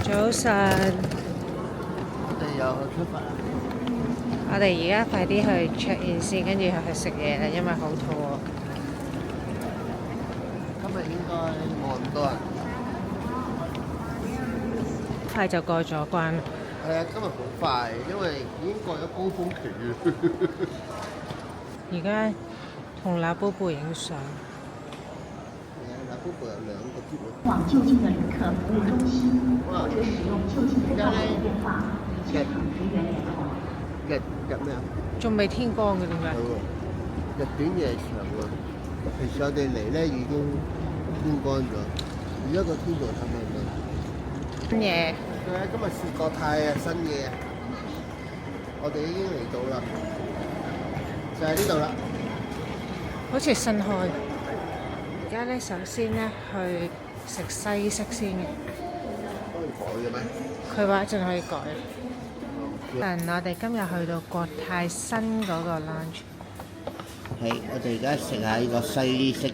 早晨，我哋又去出發啦。我哋而家快啲去 check in 先，跟住去食嘢啦，因為好肚餓。今日應該冇咁多人。快就過咗關。係啊，今日好快，因為已經過咗高峰期啦。而家同那布布影相。那布布有兩個節目。往就近的旅客服務中心，或者使用就近的召集電話與現場職員聯絡。日咩啊？仲未天光嘅點解？日短夜長啊！其實我哋嚟咧已經天光咗，而家個天仲黑掹掹。新嘢。係啊，今日試國泰啊，新嘢，我哋已經嚟到啦，就係呢度啦。好似新開。而家咧，首先咧去食西式先嘅。可以改嘅咩？佢話一陣可以改。但我哋今日去到國泰新嗰個 lounge。係，我哋而家食下呢個西式，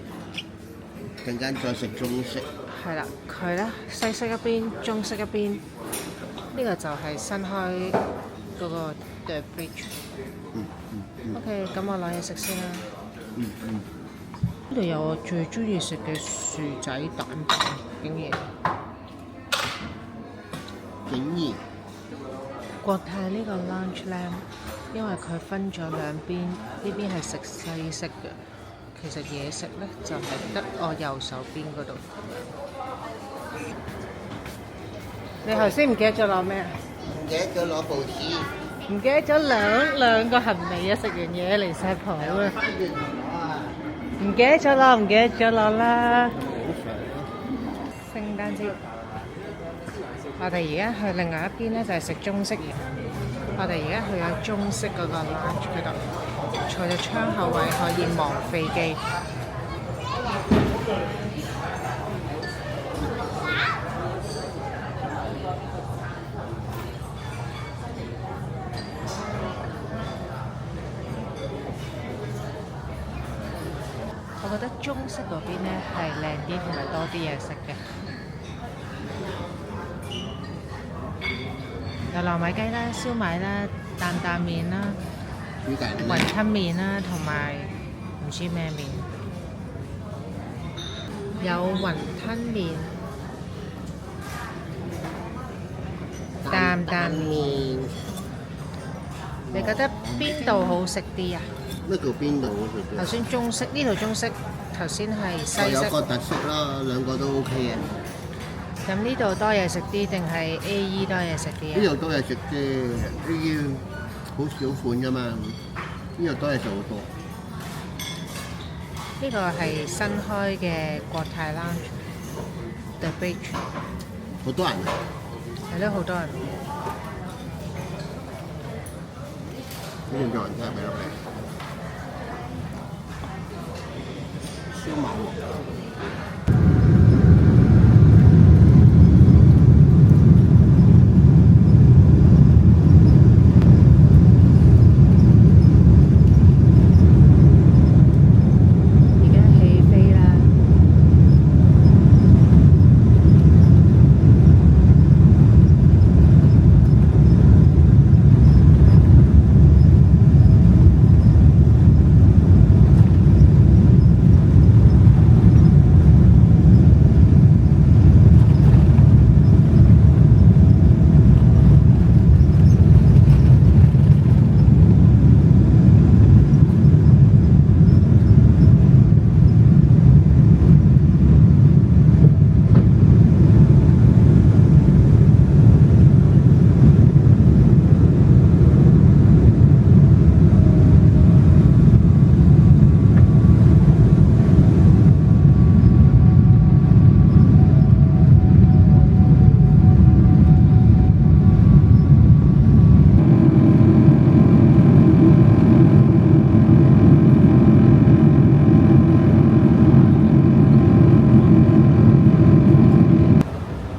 陣間再食中式。係啦，佢咧西式一邊，中式一邊。呢個就係新開嗰個 The Bridge。OK， 咁我攞嘢食先啦。呢度有我最中意食嘅薯仔蛋餅，竟然。國泰呢個 lounge 咧，因為佢分咗兩邊，呢邊係食西式嘅，其實嘢食咧就係得我右手邊嗰度。你頭先唔記得咗攞咩啊？唔記得咗攞報紙。唔記得咗兩個行李啊！食完嘢離晒譜啊！翻轉頭攞啊！唔記得咗攞，唔記得咗攞啦！聖誕節，我哋而家去另外一邊咧，就係食中式嘢。我哋而家去咗中式嗰個 lounge 嗰度，坐喺窗口位可以望飛機。我覺得中式嗰邊咧係靚啲，同埋多啲嘢食嘅，有糯米雞啦、燒賣啦、擔擔麵啦、雲吞麵啦，同埋唔知咩麵，有雲吞麵、擔擔麵。你覺得邊度好食啲啊？咩叫邊度好食啲？頭先中式，呢度中式，頭先係西式。有個特色啦，兩個都 OK 嘅。咁呢度多嘢食啲定係 AE 多嘢食啲啊？呢度多嘢食啫，AE 好少款噶嘛，呢度多嘢食好多。呢個係新開嘅國泰 Lounge The Bridge。好多人啊！係咯，好多人。呢邊仲有人聽未落嚟？燒賣喎。而家起飛啦！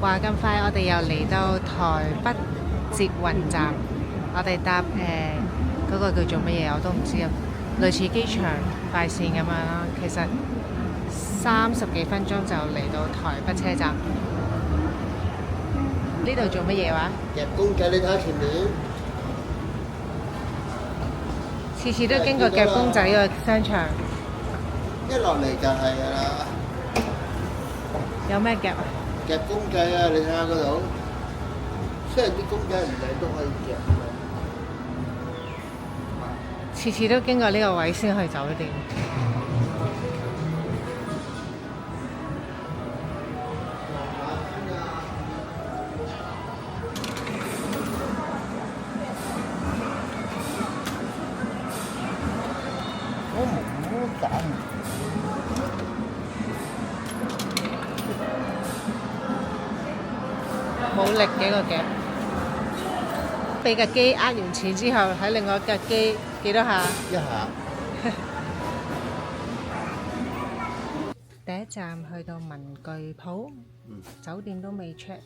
話咁快，我哋又嚟到台北捷運站，我哋搭嗰個叫做乜嘢我都唔知啊，類似機場快線咁樣啦。其實30幾分鐘就嚟到台北車站。呢度做乜嘢話？夾公仔，你睇下前面，次次都經過夾公仔個商場，一落嚟就係㗎啦。有咩夾啊？夾公仔啊！你睇下嗰度，雖然啲公仔唔靚都可以夾。次次都經過呢個位先去酒店。我冇揀。冇力嘅個夾，俾架機呃完錢之後，喺另外一架機幾多下？一下。第一站去到文具鋪，酒店都未 check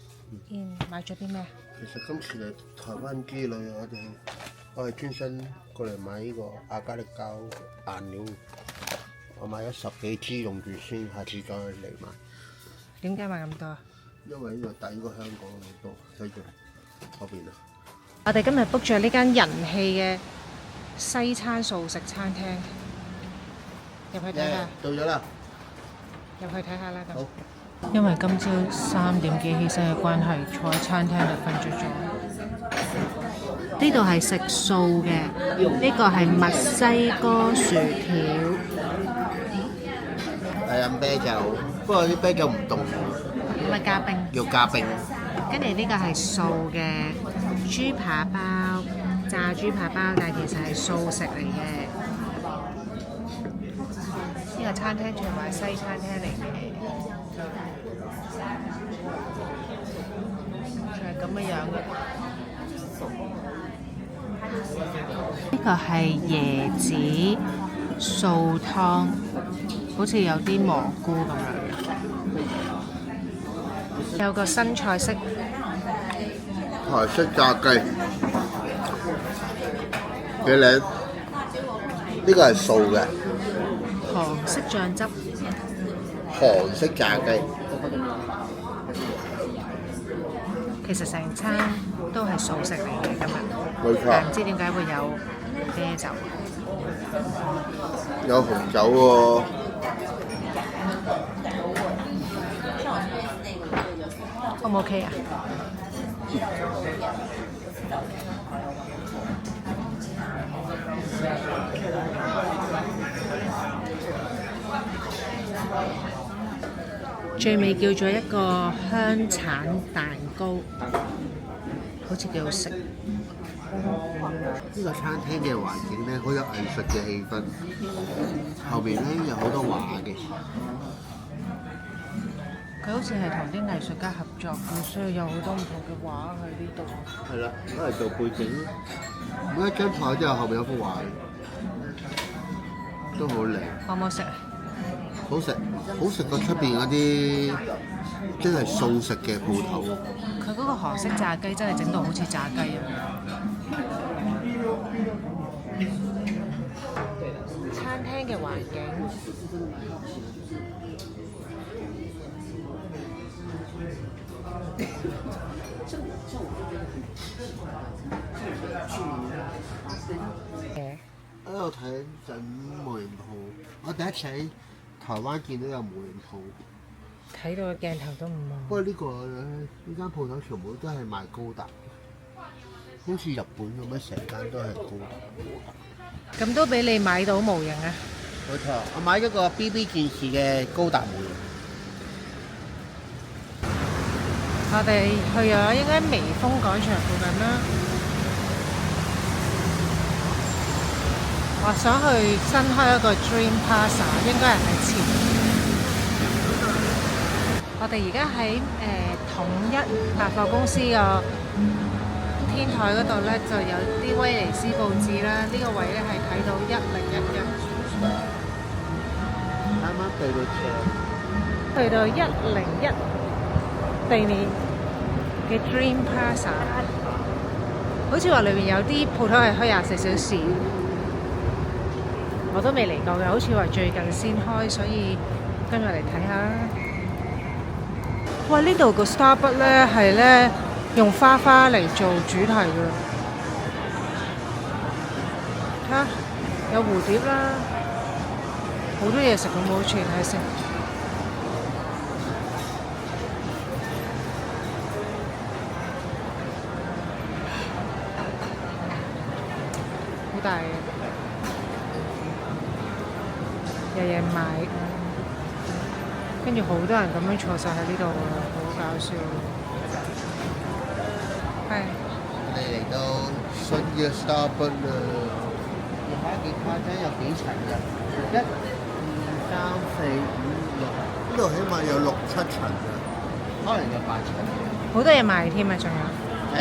in，買咗啲咩？其實今次嚟台灣之旅，我係專登過嚟買呢個亞加力膠顏料，我買咗10幾支用住先，下次再嚟買。點解買咁多啊？因為呢度抵過香港好多，睇住嗰邊啊！我哋今日 book 咗呢間人氣嘅西餐素食餐廳，入去睇下。到咗啦，入去睇下啦咁。好。因為今朝3點幾起身嘅關係，坐喺餐廳度瞓着咗。呢度係食素嘅，呢個係墨西哥薯條。係飲啤酒，不過啲啤酒唔凍，咪加冰。要加冰。跟住呢個係素嘅豬扒包，炸豬扒包，但係其實係素食嚟嘅。呢個餐廳全部係西餐廳嚟嘅，就係咁嘅樣嘅。呢個係椰子素湯，好似有啲蘑菇咁樣。有個新菜式，台式炸雞，幾靚。呢個係素嘅，韓式醬汁，韓式炸雞。其實成餐都係素食嚟嘅今日，冇錯但唔知點解會有啤酒。有紅酒喎。O 唔 OK 啊？最尾叫咗一個香橙蛋糕，好似幾好食。呢個餐廳嘅環境咧，好有藝術嘅氣氛。後面咧有好多畫嘅。佢好似係同啲藝術家合作嘅，所以有好多唔同嘅畫喺呢度。係啦，攞嚟做背景。每一張台都有後面有幅畫，都好靚。好唔好食啊？好食，好食過出邊嗰啲真係素食嘅鋪頭。佢嗰個韓式炸雞真係整到好似炸雞咁樣。餐廳嘅環境。喺度睇緊模型鋪，我第一次喺台灣見到有模型鋪。睇到個鏡頭都唔望。不過呢間鋪頭全部都係賣高達，好似日本咁樣，成間都係高達。咁都俾你買到模型啊？冇錯，我買咗個 BB 戰士嘅高達模型。我哋去咗應該微風廣場附近啦。我想去新開一個 Dream Plaza， 應該係喺前面。我哋而家喺統一百貨公司個天台嗰度咧，就有啲威尼斯報紙啦。呢個位咧係睇到1011。啱啱對到斜，去到101地面嘅 Dream Plaza， 好似話裏面有啲鋪頭係開24小時，我都未嚟過嘅，好似話最近先開，所以跟住嚟睇下。哇！呢度個 Starbucks 咧係咧用花花嚟做主題嘅。睇下有蝴蝶啦，好多嘢食咁好似睇先。好大嘅，有嘢買，跟住好多人咁樣坐晒喺呢度啊，好搞笑。係。我哋嚟到新嘅 Starbucks 啦，你睇下幾誇張，有幾層㗎？1、2、3、4、5、6，呢度起碼有6、7層㗎，可能有8層。好多嘢賣添啊，仲有。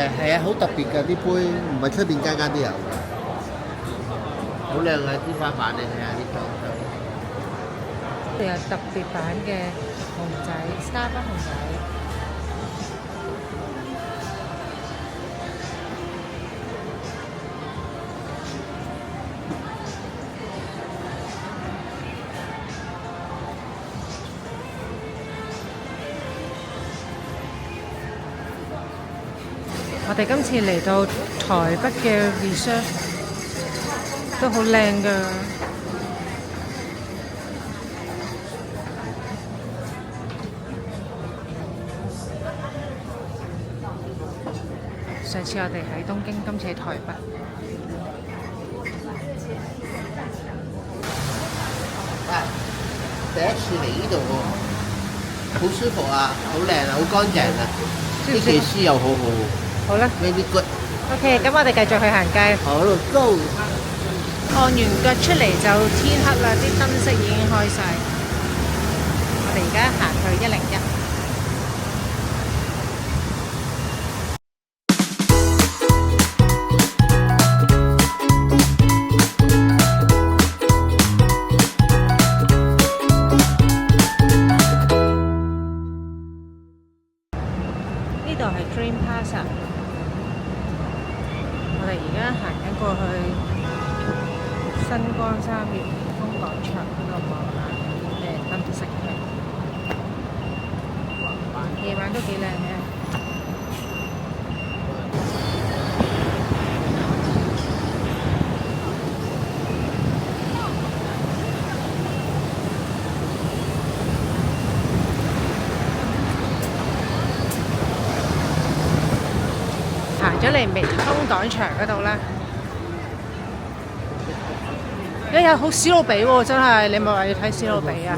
係啊，好特別㗎啲杯，唔係出邊間間都有㗎。好靚啊！天花板你睇下啲裝修。佢有特別版嘅熊仔，Starbucks熊仔。我哋今次嚟到台北嘅 resort 都好靚㗎。上次我哋喺東京，今次喺台北。第一次嚟呢度喎，好舒服啊，好靚啊，好乾淨啊，啲技師又好好。好啦 ，very good。OK，咁我哋繼續去行街。好，go。按完腳出嚟就天黑啦，啲燈飾已經開晒。我哋而家行去101。呢度係 Dream Plaza， 我哋而家行緊過去新光三越風廣場嗰度望下有啲咩燈飾嘅，夜晚都幾靚嘅。行咗嚟微風廣場嗰度啦，有好史努比喎，真係你咪話要睇史努比啊！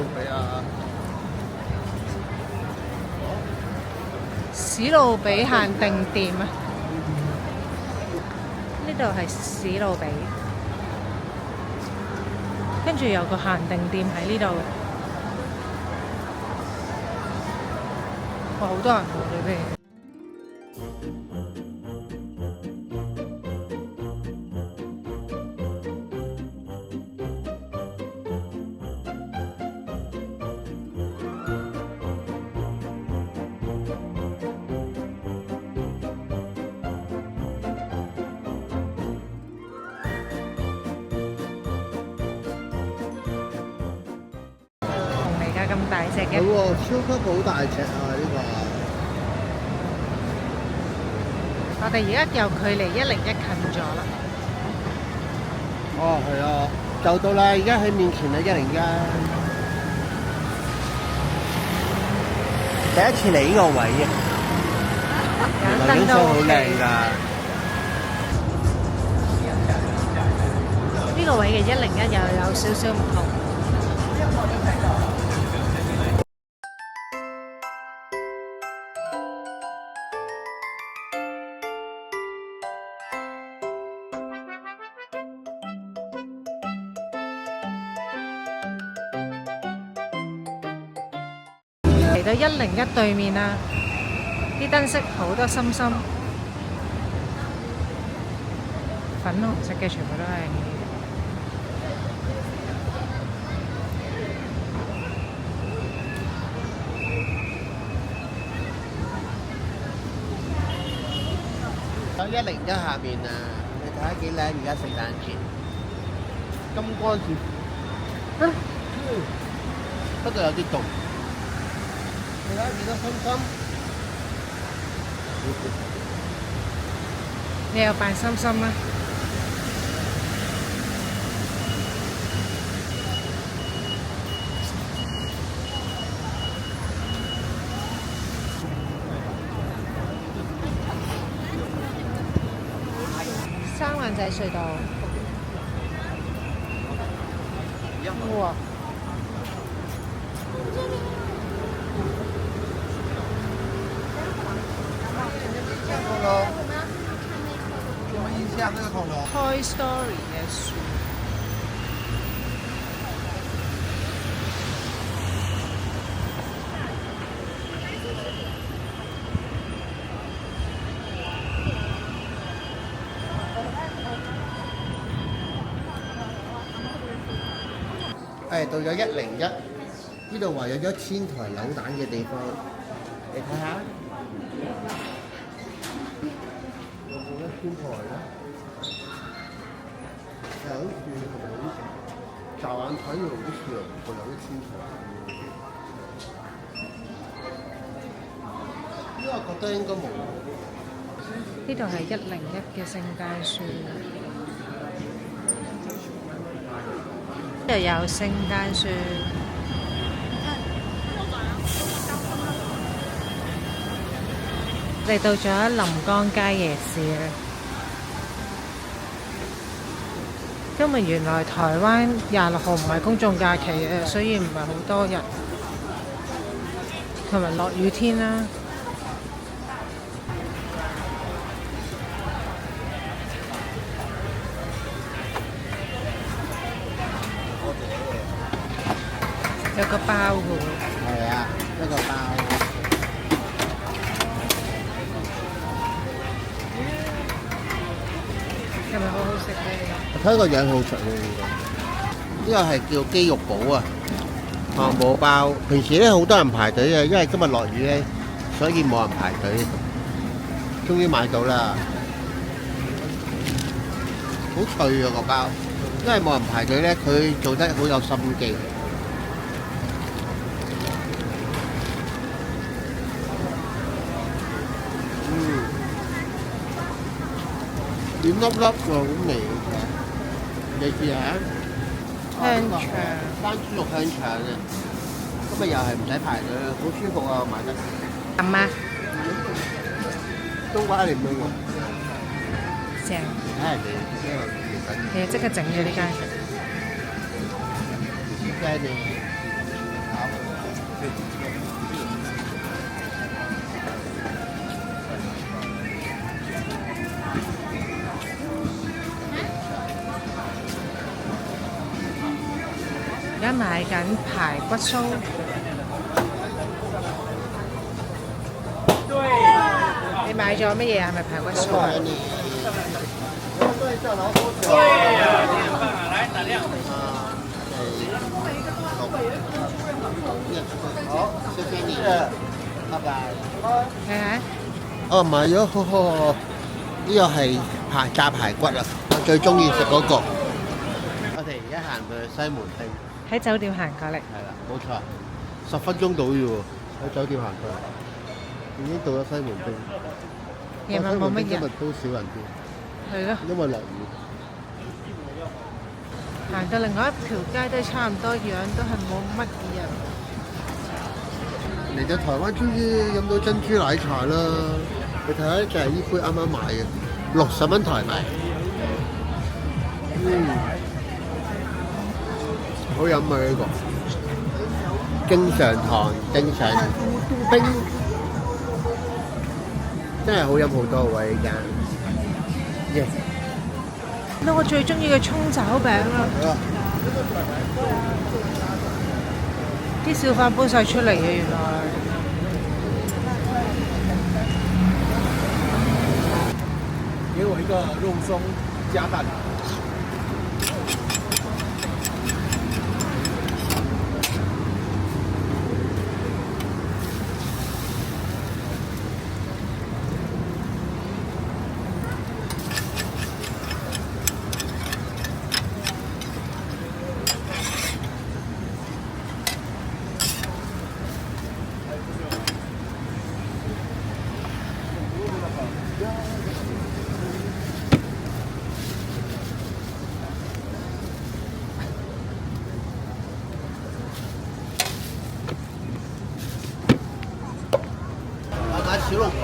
史努比限定店啊，呢度係史努比，跟住有個限定店喺呢度，哇！好多人喎呢邊。咁大隻嘅，係喎，超級好大隻啊！呢個，我哋而家又距離101近咗啦。哦，係啊，就到啦！而家喺面前啦，101。第一次嚟呢個位啊，原來景色好靚㗎。呢個位嘅101又有少少唔同。嚟到101對面啦，啲燈飾好多心心，粉紅色嘅全部都係。喺101下面啊，你睇下幾靚！而家聖誕節，金光節，不過有啲凍。你睇下幾多心心？你又扮心心啦。三灣仔隧道。哇！什么印象？那个恐龙？ Toy Story 嘅樹。到咗101，呢度話有咗千台扭蛋嘅地方，你睇下，有冇1千台咧？好似驟眼睇好似有1千台，因為我覺得應該冇。呢度係101嘅聖誕樹。呢度有聖誕樹，嚟到咗臨江街夜市啦。因為原來台灣26號唔係公眾假期嘅，所以唔係好多人，同埋落雨天啦。有個包嘅喎。係啊，一個包。係咪好好食咧？我睇個樣好食喎，呢個係叫雞肉堡啊，漢堡包。平時咧好多人排隊嘅，因為今日落雨咧，所以冇人排隊。終於買到啦，好脆啊個包，因為冇人排隊咧，佢做得好有心機。軟粒粒喎，好味嘅。你試下香腸，番豬肉香腸啊！咁咪又係唔使排隊啦，好舒服啊，買得。阿媽，冬瓜你唔會喎？正。睇下你呢個月餅。你即刻整嘅呢間。即係你而家買緊排骨酥。你買咗乜嘢啊？係咪排骨酥啊？好，謝謝你，拜拜。睇下。哦，買咗，呢個係炸排骨啊！我最中意食嗰個。我哋而家行去西門町。喺酒店行過嚟。係啦，冇錯，10分鐘到啫喎，喺酒店行過嚟，已經到咗西門町。夜晚冇乜人。今日都少人啲。係咯。因為落雨。行到另外一條街都差唔多樣，都係冇乜人。嚟到台灣終於飲到珍珠奶茶啦！你睇下，就係呢杯啱啱買嘅，60蚊台幣。好飲啊呢個，經常糖，正常冰，真係好飲好多喎呢間。耶！嗱，我最中意嘅蔥抓餅啦，啲小販搬晒出嚟嘅原來。給我一個肉鬆加蛋。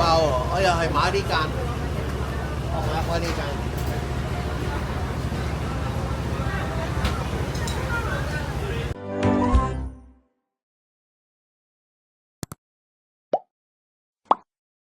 包喎，我又係買呢間，我買開呢間。